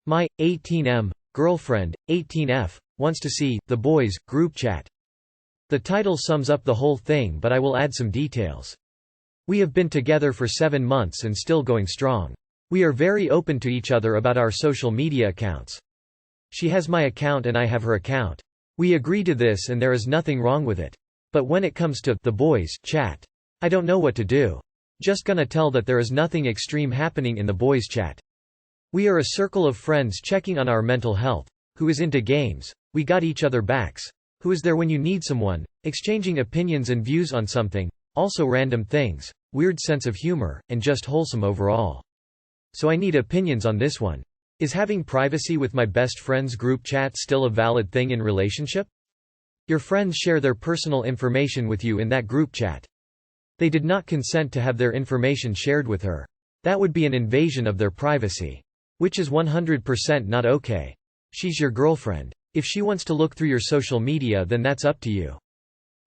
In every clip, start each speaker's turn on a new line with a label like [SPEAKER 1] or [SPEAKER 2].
[SPEAKER 1] My 18M girlfriend, 18F, wants to see the boys group chat. The title sums up the whole thing, but I will add some details. We have been together for 7 months and still going strong. We are very open to each other about our social media accounts. She has my account and I have her account. We agree to this and there is nothing wrong with it. But when it comes to the boys chat, I don't know what to do. Just gonna tell that there is nothing extreme happening in the boys chat. We are a circle of friends checking on our mental health. Who is into games? We got each other backs. Who is there when you need someone? Exchanging opinions and views on something. Also random things. Weird sense of humor, and just wholesome overall. So I need opinions on this one. Is having privacy with my best friends group chat still a valid thing in relationship? Your friends share their personal information with you in that group chat. They did not consent to have their information shared with her. That would be an invasion of their privacy. Which is 100% not okay. She's your girlfriend. If she wants to look through your social media, then that's up to you.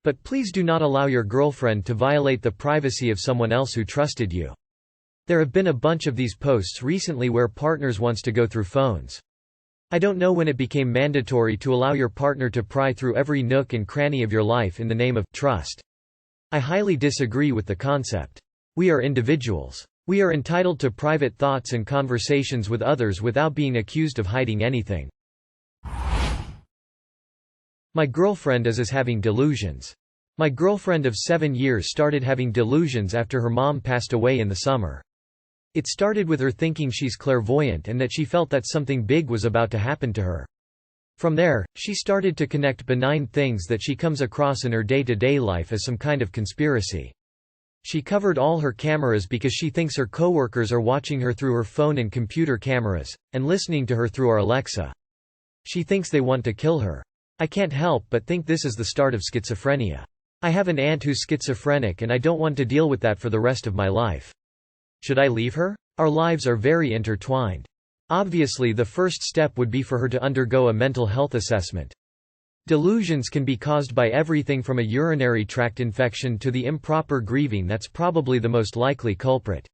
[SPEAKER 1] But please do not allow your girlfriend to violate the privacy of someone else who trusted you. There have been a bunch of these posts recently where partners wants to go through phones. I don't know when it became mandatory to allow your partner to pry through every nook and cranny of your life in the name of trust. I highly disagree with the concept. We are individuals. We are entitled to private thoughts and conversations with others without being accused of hiding anything. My girlfriend is having delusions. My girlfriend of 7 years started having delusions after her mom passed away in the summer. It started with her thinking she's clairvoyant and that she felt that something big was about to happen to her. From there, she started to connect benign things that she comes across in her day-to-day life as some kind of conspiracy. She covered all her cameras because she thinks her coworkers are watching her through her phone and computer cameras, and listening to her through our Alexa. She thinks they want to kill her. I can't help but think this is the start of schizophrenia. I have an aunt who's schizophrenic and I don't want to deal with that for the rest of my life. Should I leave her? Our lives are very intertwined. Obviously, the first step would be for her to undergo a mental health assessment. Delusions can be caused by everything from a urinary tract infection to the improper grieving. That's probably the most likely culprit.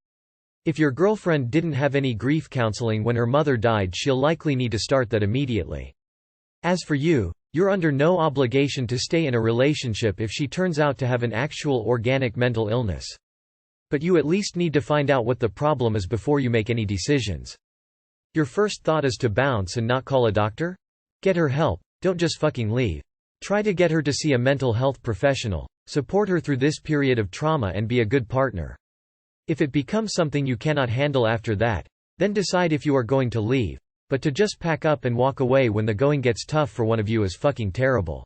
[SPEAKER 1] If your girlfriend didn't have any grief counseling when her mother died, she'll likely need to start that immediately. As for you, you're under no obligation to stay in a relationship if she turns out to have an actual organic mental illness. But you at least need to find out what the problem is before you make any decisions. Your first thought is to bounce and not call a doctor? Get her help. Don't just fucking leave. Try to get her to see a mental health professional. Support her through this period of trauma and be a good partner. If it becomes something you cannot handle after that, then decide if you are going to leave. But to just pack up and walk away when the going gets tough for one of you is fucking terrible.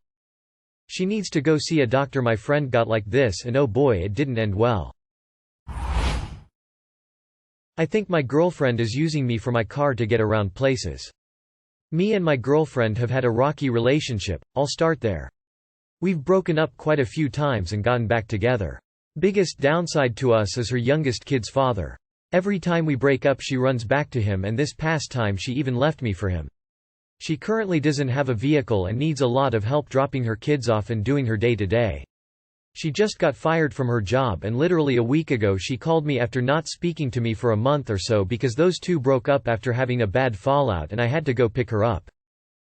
[SPEAKER 1] She needs to go see a doctor. My friend got like this and oh boy, it didn't end well. I think my girlfriend is using me for my car to get around places. Me and my girlfriend have had a rocky relationship. I'll start there. We've broken up quite a few times and gotten back together. Biggest downside to us is her youngest kid's father. Every time we break up she runs back to him, and this past time she even left me for him. She currently doesn't have a vehicle and needs a lot of help dropping her kids off and doing her day-to-day. She just got fired from her job, and literally a week ago she called me after not speaking to me for a month or so because those two broke up after having a bad fallout and I had to go pick her up.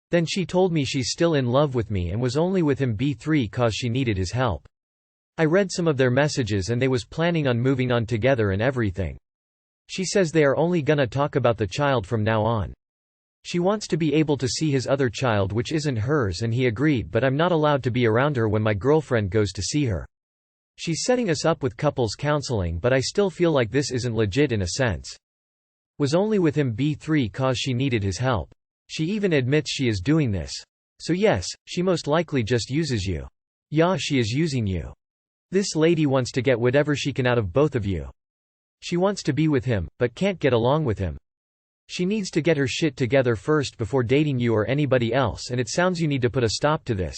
[SPEAKER 1] Then she told me she's still in love with me and was only with him B3 cause she needed his help. I read some of their messages and they was planning on moving on together and everything. She says they are only gonna talk about the child from now on. She wants to be able to see his other child which isn't hers, and he agreed, but I'm not allowed to be around her when my girlfriend goes to see her. She's setting us up with couples counseling, but I still feel like this isn't legit in a sense. Was only with him B3 cause she needed his help. She even admits she is doing this. So yes, she most likely just uses you. Yeah, she is using you. This lady wants to get whatever she can out of both of you. She wants to be with him, but can't get along with him. She needs to get her shit together first before dating you or anybody else, and it sounds you need to put a stop to this.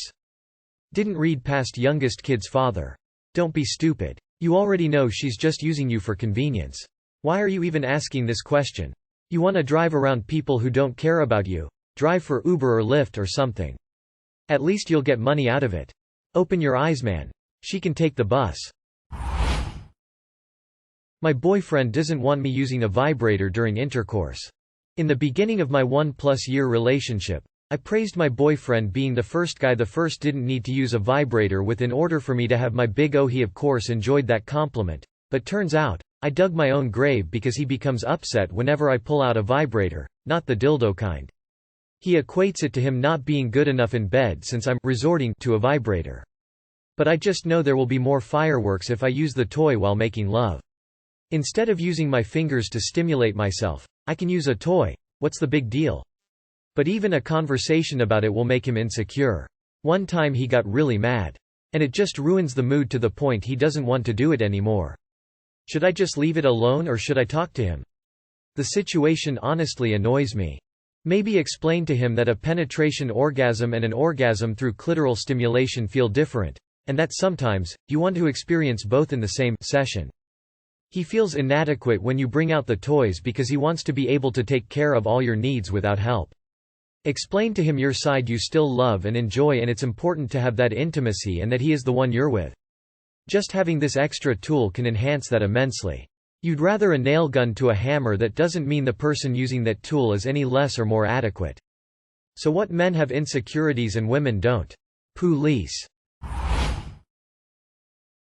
[SPEAKER 1] Didn't read past youngest kid's father. Don't be stupid. You already know she's just using you for convenience. Why are you even asking this question? You want to drive around people who don't care about you? Drive for Uber or Lyft or something. At least you'll get money out of it. Open your eyes, man. She can take the bus. My boyfriend doesn't want me using a vibrator during intercourse. In the beginning of my 1+ year relationship, I praised my boyfriend being the first guy didn't need to use a vibrator with in order for me to have my big O. He of course enjoyed that compliment, but turns out, I dug my own grave because he becomes upset whenever I pull out a vibrator, not the dildo kind. He equates it to him not being good enough in bed since I'm resorting to a vibrator. But I just know there will be more fireworks if I use the toy while making love. Instead of using my fingers to stimulate myself, I can use a toy. What's the big deal? But even a conversation about it will make him insecure. One time he got really mad. And it just ruins the mood to the point he doesn't want to do it anymore. Should I just leave it alone or should I talk to him? The situation honestly annoys me. Maybe explain to him that a penetration orgasm and an orgasm through clitoral stimulation feel different, and that sometimes, you want to experience both in the same session. He feels inadequate when you bring out the toys because he wants to be able to take care of all your needs without help. Explain to him your side you still love and enjoy and it's important to have that intimacy and that he is the one you're with. Just having this extra tool can enhance that immensely. You'd rather a nail gun to a hammer. That doesn't mean the person using that tool is any less or more adequate. So what men have insecurities and women don't? Police.